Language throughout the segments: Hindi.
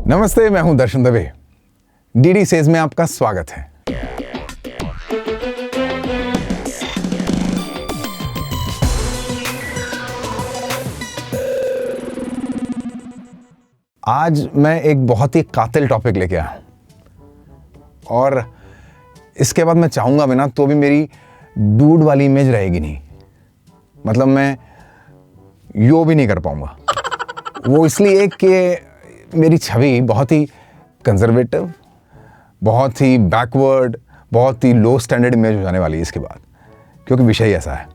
नमस्ते, मैं हूं दर्शन दवे। डीडी सेज में आपका स्वागत है। आज मैं एक बहुत ही कातिल टॉपिक लेके आया हूं और इसके बाद मैं चाहूंगा भी ना तो भी मेरी डूड वाली इमेज रहेगी नहीं। मतलब मैं यो भी नहीं कर पाऊंगा। वो इसलिए कि मेरी छवि बहुत ही कंजर्वेटिव, बहुत ही बैकवर्ड, बहुत ही लो स्टैंडर्ड इमेज हो जाने वाली है इसके बाद, क्योंकि विषय ऐसा है।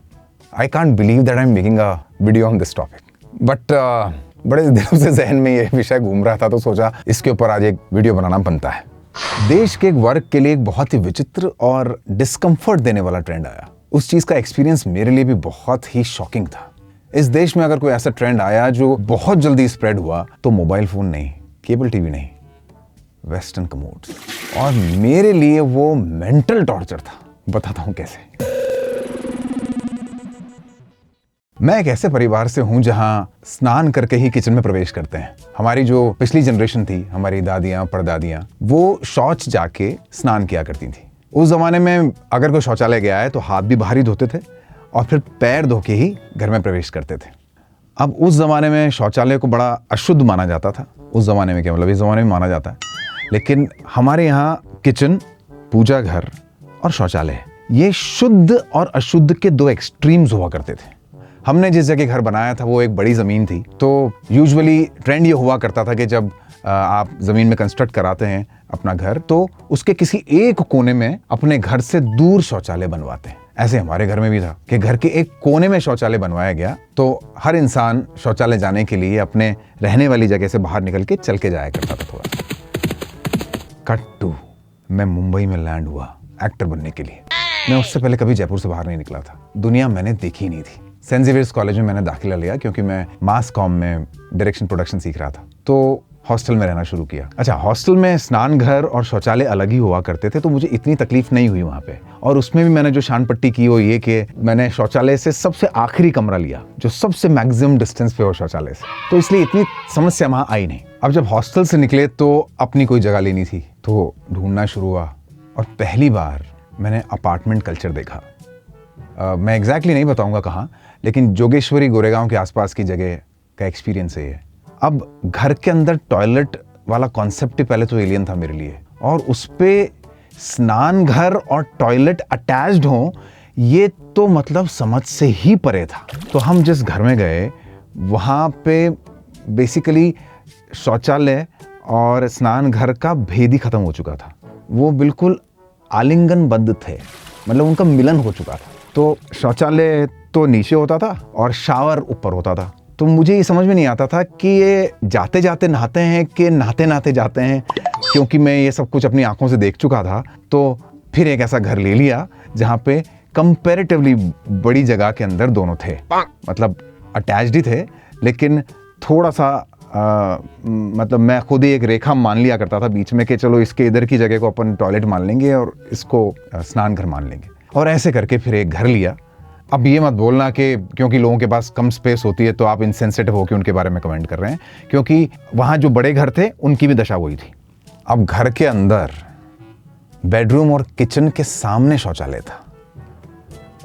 I can't believe that I am making a video on this topic, but बड़े दिनों से जहन में ये विषय घूम रहा था तो सोचा इसके ऊपर आज एक वीडियो बनाना बनता है। देश के एक वर्ग के लिए एक बहुत ही विचित्र और डिस्कम्फर्ट देने वाला ट्रेंड आया। उस चीज का एक्सपीरियंस मेरे लिए भी बहुत ही शॉकिंग था। इस देश में अगर कोई ऐसा ट्रेंड आया जो बहुत जल्दी स्प्रेड हुआ तो मोबाइल फोन नहीं, केबल टीवी नहीं, वेस्टर्न कमोड्स। और मेरे लिए वो मेंटल टॉर्चर था। बताता हूं कैसे। मैं एक ऐसे परिवार से हूं जहां स्नान करके ही किचन में प्रवेश करते हैं। हमारी जो पिछली जनरेशन थी, हमारी दादियां परदादियां, वो शौच जाके स्नान किया करती थी। उस जमाने में अगर कोई शौचालय गया है तो हाथ भी बाहर ही धोते थे और फिर पैर धो के ही घर में प्रवेश करते थे। अब उस जमाने में शौचालय को बड़ा अशुद्ध माना जाता था। उस जमाने में क्या मतलब, इस जमाने में माना जाता है, लेकिन हमारे यहाँ किचन, पूजा घर और शौचालय, ये शुद्ध और अशुद्ध के दो एक्सट्रीम्स हुआ करते थे। हमने जिस जगह घर बनाया था वो एक बड़ी ज़मीन थी, तो यूजुअली ट्रेंड ये हुआ करता था कि जब आप ज़मीन में कंस्ट्रक्ट कराते हैं अपना घर तो उसके किसी एक कोने में अपने घर से दूर शौचालय बनवाते हैं। ऐसे हमारे घर में भी था कि घर के एक कोने में शौचालय बनवाया गया, तो हर इंसान शौचालय जाने के लिए अपने रहने वाली जगह से बाहर निकल के चल के जाया करता था थोड़ा। कट टू, मैं मुंबई में लैंड हुआ एक्टर बनने के लिए। मैं उससे पहले कभी जयपुर से बाहर नहीं निकला था। दुनिया मैंने देखी नहीं थी। सेंट ज़ेवियर्स कॉलेज में मैंने दाखिला लिया क्योंकि मैं मास कॉम में डायरेक्शन प्रोडक्शन सीख रहा था, तो हॉस्टल में रहना शुरू किया। अच्छा, हॉस्टल में स्नान घर और शौचालय अलग ही हुआ करते थे, तो मुझे इतनी तकलीफ नहीं हुई वहाँ पे। और उसमें भी मैंने जो शान पट्टी की वो ये कि मैंने शौचालय से सबसे आखिरी कमरा लिया जो सबसे मैक्सिमम डिस्टेंस पे हो शौचालय से, तो इसलिए इतनी समस्या वहाँ आई नहीं। अब जब हॉस्टल से निकले तो अपनी कोई जगह लेनी थी, तो ढूंढना शुरू हुआ और पहली बार मैंने अपार्टमेंट कल्चर देखा। मैं एग्जैक्टली नहीं बताऊँगा कहाँ, लेकिन जोगेश्वरी गोरेगांव के आसपास की जगह का एक्सपीरियंस है ये। अब घर के अंदर टॉयलेट वाला कॉन्सेप्ट ही पहले तो एलियन था मेरे लिए, और उस पे स्नान घर और टॉयलेट अटैच्ड हो ये तो मतलब समझ से ही परे था। तो हम जिस घर में गए वहाँ पे बेसिकली शौचालय और स्नान घर का भेद ही खत्म हो चुका था। वो बिल्कुल आलिंगनबद्ध थे, मतलब उनका मिलन हो चुका था। तो शौचालय तो नीचे होता था और शावर ऊपर होता था। तो मुझे ये समझ में नहीं आता था कि ये जाते जाते नहाते हैं कि नहाते नहाते जाते हैं, क्योंकि मैं ये सब कुछ अपनी आंखों से देख चुका था। तो फिर एक ऐसा घर ले लिया जहाँ पे कंपैरेटिवली बड़ी जगह के अंदर दोनों थे, मतलब अटैच्ड ही थे, लेकिन थोड़ा सा मतलब मैं खुद ही एक रेखा मान लिया करता था बीच में कि चलो इसके इधर की जगह को अपन टॉयलेट मान लेंगे और इसको स्नान घर मान लेंगे। और ऐसे करके फिर एक घर लिया। अब ये मत बोलना कि क्योंकि लोगों के पास कम स्पेस होती है तो आप इनसेंसिटिव होकर उनके बारे में कमेंट कर रहे हैं, क्योंकि वहाँ जो बड़े घर थे उनकी भी दशा वही थी। अब घर के अंदर बेडरूम और किचन के सामने शौचालय था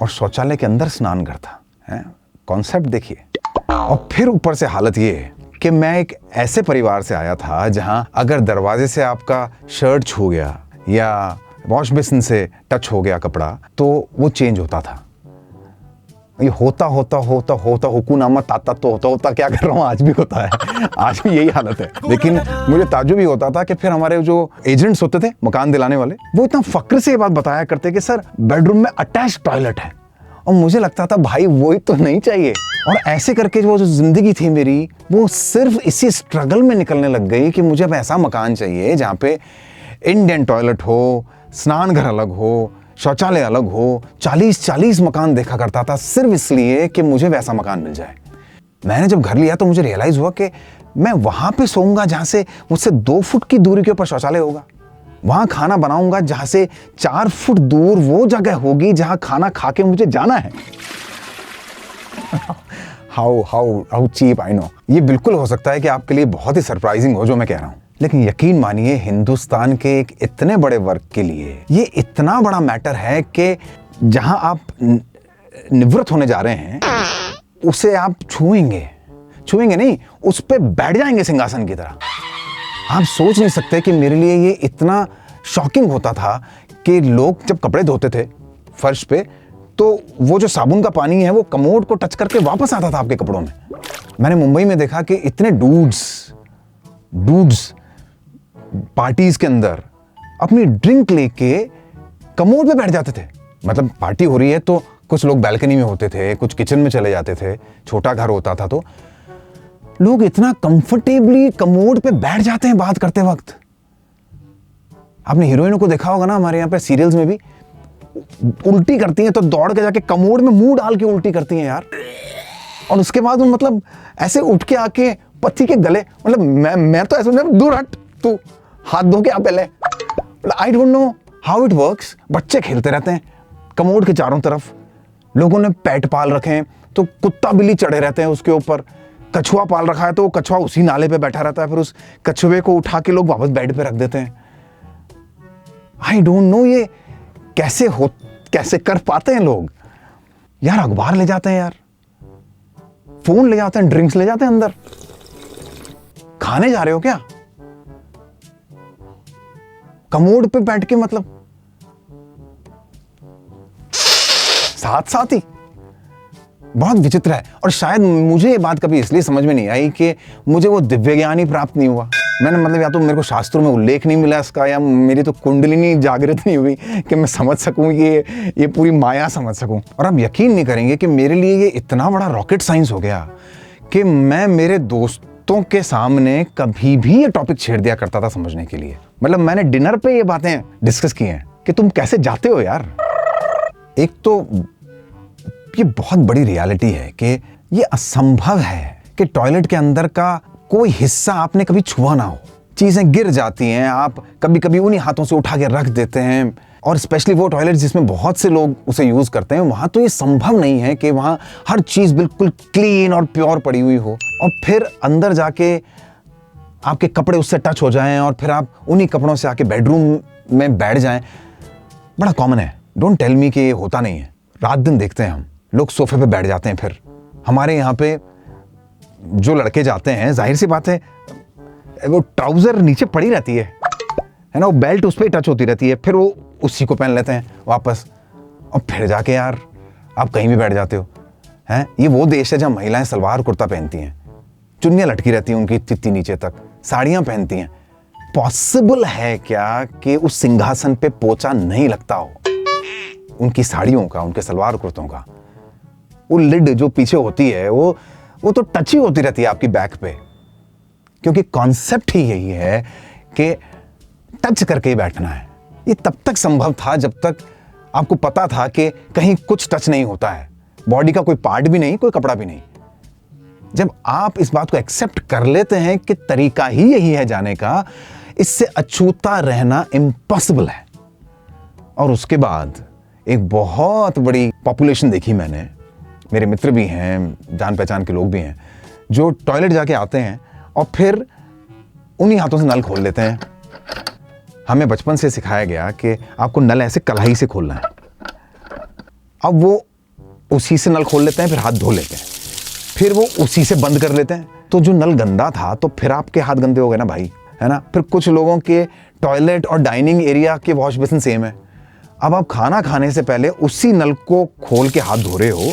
और शौचालय के अंदर स्नान घर था। कॉन्सेप्ट देखिए। और फिर ऊपर से हालत ये है कि मैं एक ऐसे परिवार से आया था जहां अगर दरवाजे से आपका शर्ट छू गया या वॉश बेसिन से टच हो गया कपड़ा तो वो चेंज होता था। ये होता होता होता होता हुकूनामा ताता तो होता क्या कर रहा हूँ, आज भी होता है। आज भी यही हालत है। लेकिन मुझे ताज्जुब भी होता था कि फिर हमारे जो एजेंट्स होते थे मकान दिलाने वाले, वो इतना फक्र से ये बात बताया करते कि सर बेडरूम में अटैच टॉयलेट है। और मुझे लगता था भाई वही तो नहीं चाहिए। और ऐसे करके वो जो जिंदगी थी मेरी वो सिर्फ इसी स्ट्रगल में निकलने लग गई कि मुझे अब ऐसा मकान चाहिए जहाँ पे इंडियन टॉयलेट हो, स्नान घर अलग हो, शौचालय अलग हो। 40 मकान देखा करता था सिर्फ इसलिए कि मुझे वैसा मकान मिल जाए। मैंने जब घर लिया तो मुझे रियलाइज हुआ कि मैं वहां पे सोऊंगा जहां से मुझसे 2 फुट की दूरी के ऊपर शौचालय होगा। वहां खाना बनाऊंगा जहां से 4 फुट दूर वो जगह होगी जहां खाना खा के मुझे जाना है। How cheap I know. ये बिल्कुल हो सकता है कि आपके लिए बहुत ही सरप्राइजिंग हो जो मैं कह रहा हूं, लेकिन यकीन मानिए हिंदुस्तान के एक इतने बड़े वर्ग के लिए ये इतना बड़ा मैटर है कि जहां आप निवृत्त होने जा रहे हैं उसे आप छुएंगे नहीं, उस पे बैठ जाएंगे सिंहासन की तरह। आप सोच नहीं सकते कि मेरे लिए ये इतना शॉकिंग होता था कि लोग जब कपड़े धोते थे फर्श पे तो वो जो साबुन का पानी है वो कमोड को टच करके वापस आता था आपके कपड़ों में। मैंने मुंबई में देखा कि इतने डूड्स पार्टीज के अंदर अपनी ड्रिंक लेके कमोड पे बैठ जाते थे। मतलब पार्टी हो रही है तो कुछ लोग बालकनी में होते थे, कुछ किचन में चले जाते थे, छोटा घर होता था तो लोग इतना कंफर्टेबली कमोड पे बैठ जाते हैं बात करते वक्त। आपने हीरोइनों को देखा होगा ना, हमारे यहाँ पे सीरियल्स में भी उल्टी करती हैं तो दौड़ के जाके कमोड में मुंह डाल के उल्टी करती हैं यार। और उसके बाद वो मतलब ऐसे उठ के आके पति के गले, मतलब मैं तो ऐसे दूर हट, तू हाथ धो के आ पहले। I don't know how it works. बच्चे खेलते रहते हैं कमोड के चारों तरफ, लोगों ने पेट पाल रखे हैं तो कुत्ता बिल्ली चढ़े रहते हैं उसके ऊपर, कछुआ पाल रखा है तो वो कछुआ उसी नाले पे बैठा रहता है, फिर उस कछुए को उठा के लोग वापस बेड पे रख देते हैं। आई डोंट नो ये कैसे कर पाते हैं लोग यार। अखबार ले जाते हैं यार, फोन ले जाते हैं, ड्रिंक्स ले जाते हैं अंदर। खाने जा रहे हो क्या कमोड पे बैठ के, मतलब साथ ही बहुत विचित्र है। और शायद मुझे ये बात कभी इसलिए समझ में नहीं आई कि मुझे वो दिव्य ज्ञान ही प्राप्त नहीं हुआ। मैंने मतलब या तो मेरे को शास्त्रों में उल्लेख नहीं मिला इसका, या मेरी तो कुंडलिनी जागृत नहीं हुई कि मैं समझ सकूं ये पूरी माया समझ सकूं। और आप यकीन नहीं करेंगे कि मेरे लिए ये इतना बड़ा रॉकेट साइंस हो गया कि मैं मेरे दोस्तों के सामने कभी भी ये टॉपिक छेड़ दिया करता था समझने के लिए। मतलब मैंने डिनर पे ये बातें डिस्कस की हैं कि तुम कैसे जाते हो यार। एक तो ये बहुत बड़ी रियलिटी है कि ये असंभव है कि टॉयलेट के अंदर का कोई हिस्सा आपने कभी छुआ ना हो। चीजें गिर जाती हैं, आप कभी कभी उन्हीं हाथों से उठा के रख देते हैं। और स्पेशली वो टॉयलेट जिसमें बहुत से लोग उसे यूज करते हैं, वहां तो ये संभव नहीं है कि वहां हर चीज बिल्कुल क्लीन और प्योर पड़ी हुई हो, और फिर अंदर जाके आपके कपड़े उससे टच हो जाएं और फिर आप उन्हीं कपड़ों से आके बेडरूम में बैठ जाएं। बड़ा कॉमन है, डोंट टेल मी कि ये होता नहीं है। रात दिन देखते हैं हम, लोग सोफे पे बैठ जाते हैं। फिर हमारे यहाँ पे जो लड़के जाते हैं, जाहिर सी बात है वो ट्राउजर नीचे पड़ी रहती है ना, वो बेल्ट उस पर टच होती रहती है, फिर वो उसी को पहन लेते हैं वापस, और फिर जाके यार आप कहीं भी बैठ जाते हो। हैं, ये वो देश है जहाँ महिलाएं सलवार कुर्ता पहनती हैं, चुन्नियाँ लटकी रहती हैं उनकी तित्ती नीचे तक, साड़ियाँ पहनती हैं। पॉसिबल है क्या कि उस सिंहासन पे पोछा नहीं लगता हो उनकी साड़ियों का, उनके सलवार कुर्तों का? वो लिड जो पीछे होती है वो तो टच ही होती रहती है आपकी बैक पे, क्योंकि कॉन्सेप्ट ही यही है कि टच करके ही बैठना है। ये तब तक संभव था जब तक आपको पता था कि कहीं कुछ टच नहीं होता है, बॉडी का कोई पार्ट भी नहीं, कोई कपड़ा भी नहीं। जब आप इस बात को एक्सेप्ट कर लेते हैं कि तरीका ही यही है जाने का, इससे अछूता रहना इम्पॉसिबल है। और उसके बाद एक बहुत बड़ी पॉपुलेशन देखी मैंने, मेरे मित्र भी हैं, जान पहचान के लोग भी हैं, जो टॉयलेट जाके आते हैं और फिर उन्हीं हाथों से नल खोल लेते हैं। हमें बचपन से सिखाया गया कि आपको नल ऐसे कलाई से खोलना है। अब वो उसी से नल खोल लेते हैं, फिर हाथ धो लेते हैं, फिर वो उसी से बंद कर लेते हैं। तो जो नल गंदा था तो फिर आपके हाथ गंदे हो गए ना भाई, है ना। फिर कुछ लोगों के टॉयलेट और डाइनिंग एरिया के वॉश बेसिन सेम है। अब आप खाना खाने से पहले उसी नल को खोल के हाथ धो रहे हो,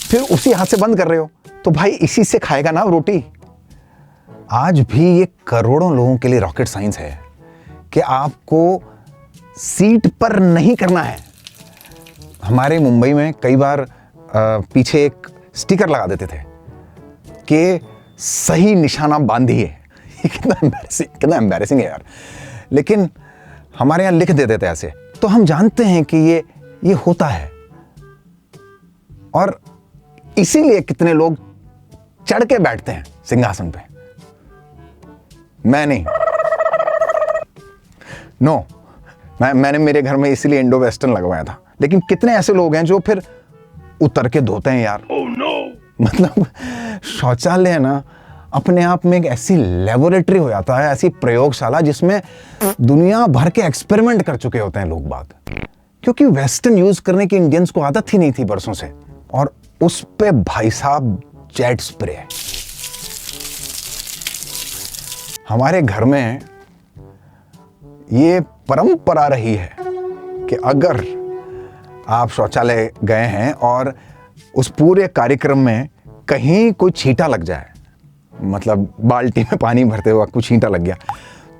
फिर उसी हाथ से बंद कर रहे हो, तो भाई इसी से खाएगा ना रोटी। आज भी ये करोड़ों लोगों के लिए रॉकेट साइंस है कि आपको सीट पर नहीं करना है। हमारे मुंबई में कई बार पीछे एक स्टिकर लगा देते थे कि सही निशाना बांधिए। कितना एम्बैरेसिंग है यार, लेकिन हमारे यहाँ लिख देते थे ऐसे, तो हम जानते हैं कि ये होता है। और इसीलिए कितने लोग चढ़ के बैठते हैं सिंहासन पे। मैं नहीं, नो, मैंने मेरे घर में इसीलिए इंडो वेस्टर्न लगवाया था। लेकिन कितने ऐसे लोग हैं जो फिर उतर के धोते हैं यार। oh, no. मतलब शौचालय है ना, अपने आप में एक ऐसी लेबोरेटरी हो जाता है, ऐसी प्रयोगशाला जिसमें दुनिया भर के एक्सपेरिमेंट कर चुके होते हैं लोग बाग, क्योंकि वेस्टर्न यूज करने की इंडियंस को आदत ही नहीं थी बरसों से। और उस पे भाई साहब जेट स्प्रे है। हमारे घर में ये परंपरा रही है कि अगर आप शौचालय गए हैं और उस पूरे कार्यक्रम में कहीं कोई छींटा लग जाए, मतलब बाल्टी में पानी भरते हुए कुछ छींटा लग गया,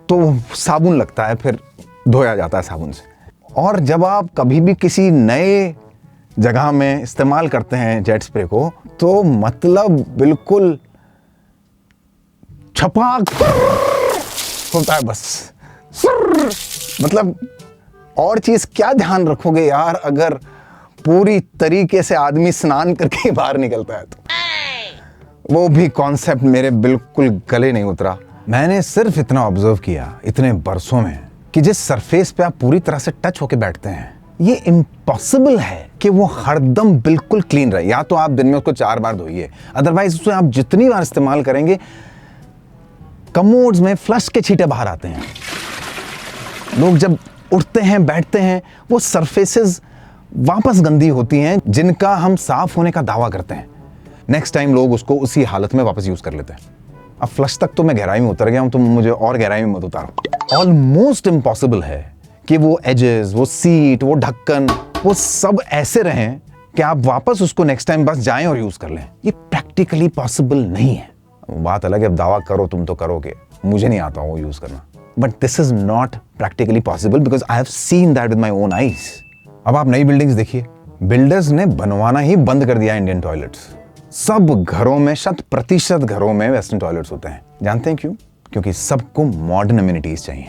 तो साबुन लगता है, फिर धोया जाता है साबुन से। और जब आप कभी भी किसी नए जगह में इस्तेमाल करते हैं जेट स्प्रे को, तो मतलब बिल्कुल छपाक होता है बस। मतलब और चीज क्या ध्यान रखोगे यार, अगर पूरी तरीके से आदमी स्नान करके बाहर निकलता है तो। वो भी कॉन्सेप्ट मेरे बिल्कुल गले नहीं उतरा। मैंने सिर्फ इतना ऑब्जर्व किया इतने बरसों में कि जिस सरफेस पे आप पूरी तरह से टच होके बैठते हैं, ये इम्पॉसिबल है कि वो हरदम बिल्कुल क्लीन रहे। या तो आप दिन में उसको 4 बार धोइए, अदरवाइज उसे आप जितनी बार इस्तेमाल करेंगे कमोड्स में फ्लश के छींटे बाहर आते हैं। लोग जब उठते हैं बैठते हैं, वो सरफेसेस वापस गंदी होती हैं जिनका हम साफ होने का दावा करते हैं। नेक्स्ट टाइम लोग उसको उसी हालत में वापस यूज कर लेते हैं। अब फ्लश तक तो मैं गहराई में उतर गया हूं, तो मुझे और गहराई में मत उतारो। ऑलमोस्ट इम्पॉसिबल है कि वो एजेस, वो सीट, वो ढक्कन, वो सब ऐसे रहें कि आप वापस उसको नेक्स्ट टाइम बस जाएं और यूज कर लें। ये प्रैक्टिकली पॉसिबल नहीं है। बात अलग है, अब दावा करो तुम तो करोगे, मुझे नहीं आता वो यूज करना। But this is not practically possible because I have seen that with my own eyes. अब आप नई बिल्डिंग्स देखिए, बिल्डर्स ने बनवाना ही बंद कर दिया इंडियन टॉयलेट्स। सब घरों में, 100% घरों में वेस्टर्न टॉयलेट्स होते हैं। जानते हैं क्यों? क्योंकि सबको मॉडर्न अम्यूनिटीज चाहिए।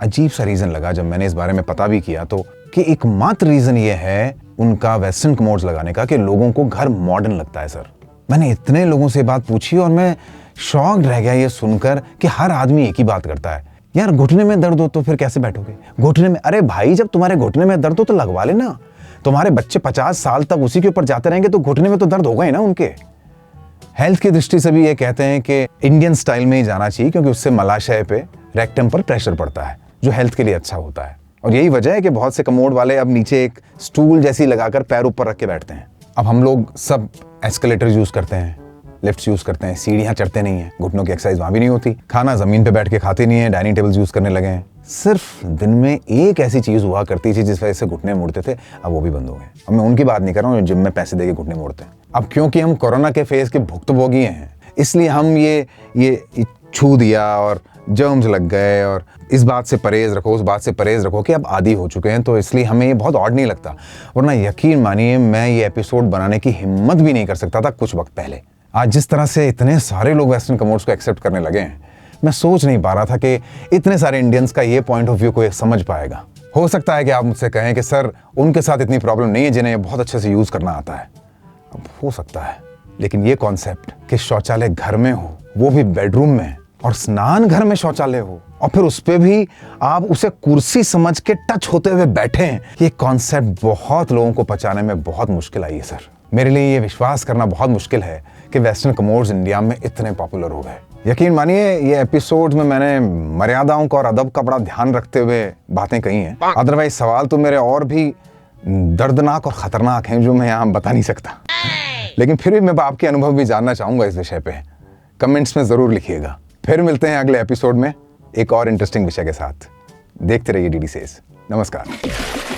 अजीब सा रीजन लगा जब मैंने इस बारे में पता भी किया, तो कि एकमात्र रीजन ये है उनका वेस्टर्न कमोड्स लगाने का कि लोगों को घर मॉडर्न लगता है। सर, मैंने इतने लोगों से बात पूछी और मैं शॉक्ड रह गया ये सुनकर कि हर आदमी एक ही बात करता है, यार घुटने में दर्द हो तो फिर कैसे बैठोगे? घुटने में, अरे भाई जब तुम्हारे घुटने में दर्द हो तो लगवा लेना। तुम्हारे बच्चे 50 साल तक उसी के ऊपर जाते रहेंगे तो घुटने में तो दर्द होगा ही ना उनके। हेल्थ की दृष्टि से भी ये कहते हैं कि इंडियन स्टाइल में ही जाना चाहिए, क्योंकि उससे मलाशय पे रेक्टम पर प्रेशर पड़ता है, जो हेल्थ के लिए अच्छा होता है। और यही वजह है कि बहुत से कमोड वाले अब नीचे एक स्टूल जैसी लगाकर पैर ऊपर रख के बैठते हैं। अब हम लोग सब एस्केलेटर यूज करते हैं, लिफ्ट यूज करते हैं, सीढ़ियां चढ़ते नहीं है, घुटनों की एक्सरसाइज वहां भी नहीं होती। खाना जमीन पे बैठ के खाते नहीं है, डाइनिंग टेबल यूज करने लगे हैं। सिर्फ दिन में एक ऐसी चीज हुआ करती थी जिस वजह से घुटने मुड़ते थे, अब वो भी बंद हो गए। अब मैं उनकी बात नहीं कर रहा हूँ जिम में पैसे देके घुटने मोड़ते हैं। अब क्योंकि हम कोरोना के फेज के भुक्तभोगी हैं, इसलिए हम ये छू दिया और जर्म्स लग गए और इस बात से परहेज रखो, उस बात से परहेज रखो कि अब आदी हो चुके हैं, तो इसलिए हमें ये बहुत ऑड नहीं लगता। वरना यकीन मानिए मैं ये एपिसोड बनाने की हिम्मत भी नहीं कर सकता था कुछ वक्त पहले। आज जिस तरह से इतने सारे लोग वेस्टर्न कमोड्स को एक्सेप्ट करने लगे हैं, मैं सोच नहीं पा रहा था कि इतने सारे इंडियंस का ये पॉइंट ऑफ व्यू को समझ पाएगा। हो सकता है कि आप मुझसे कहें कि सर उनके साथ इतनी प्रॉब्लम नहीं है जिन्हें बहुत अच्छे से यूज करना आता है। अब हो सकता है, लेकिन ये कॉन्सेप्ट कि शौचालय घर में हो, वो भी बेडरूम में, और स्नान घर में शौचालय हो, और फिर उस पे भी आप उसे कुर्सी समझ के टच होते हुए बैठे हैं, ये कॉन्सेप्ट बहुत लोगों को पचाने में बहुत मुश्किल आई है। सर, मेरे लिए ये विश्वास करना बहुत मुश्किल है कि वेस्टर्न कमोड्स इंडिया में इतने पॉपुलर हो गए। यकीन मानिए ये एपिसोड में मैंने मर्यादाओं का और अदब का बड़ा ध्यान रखते हुए बातें कही हैं। अदरवाइज सवाल तो मेरे और भी दर्दनाक और खतरनाक हैं जो मैं यहाँ बता नहीं सकता, लेकिन फिर भी मैं आपके अनुभव भी जानना चाहूंगा इस विषय पे। कमेंट्स में जरूर लिखिएगा। फिर मिलते हैं अगले एपिसोड में एक और इंटरेस्टिंग विषय के साथ। देखते रहिए डीडी सेज। नमस्कार।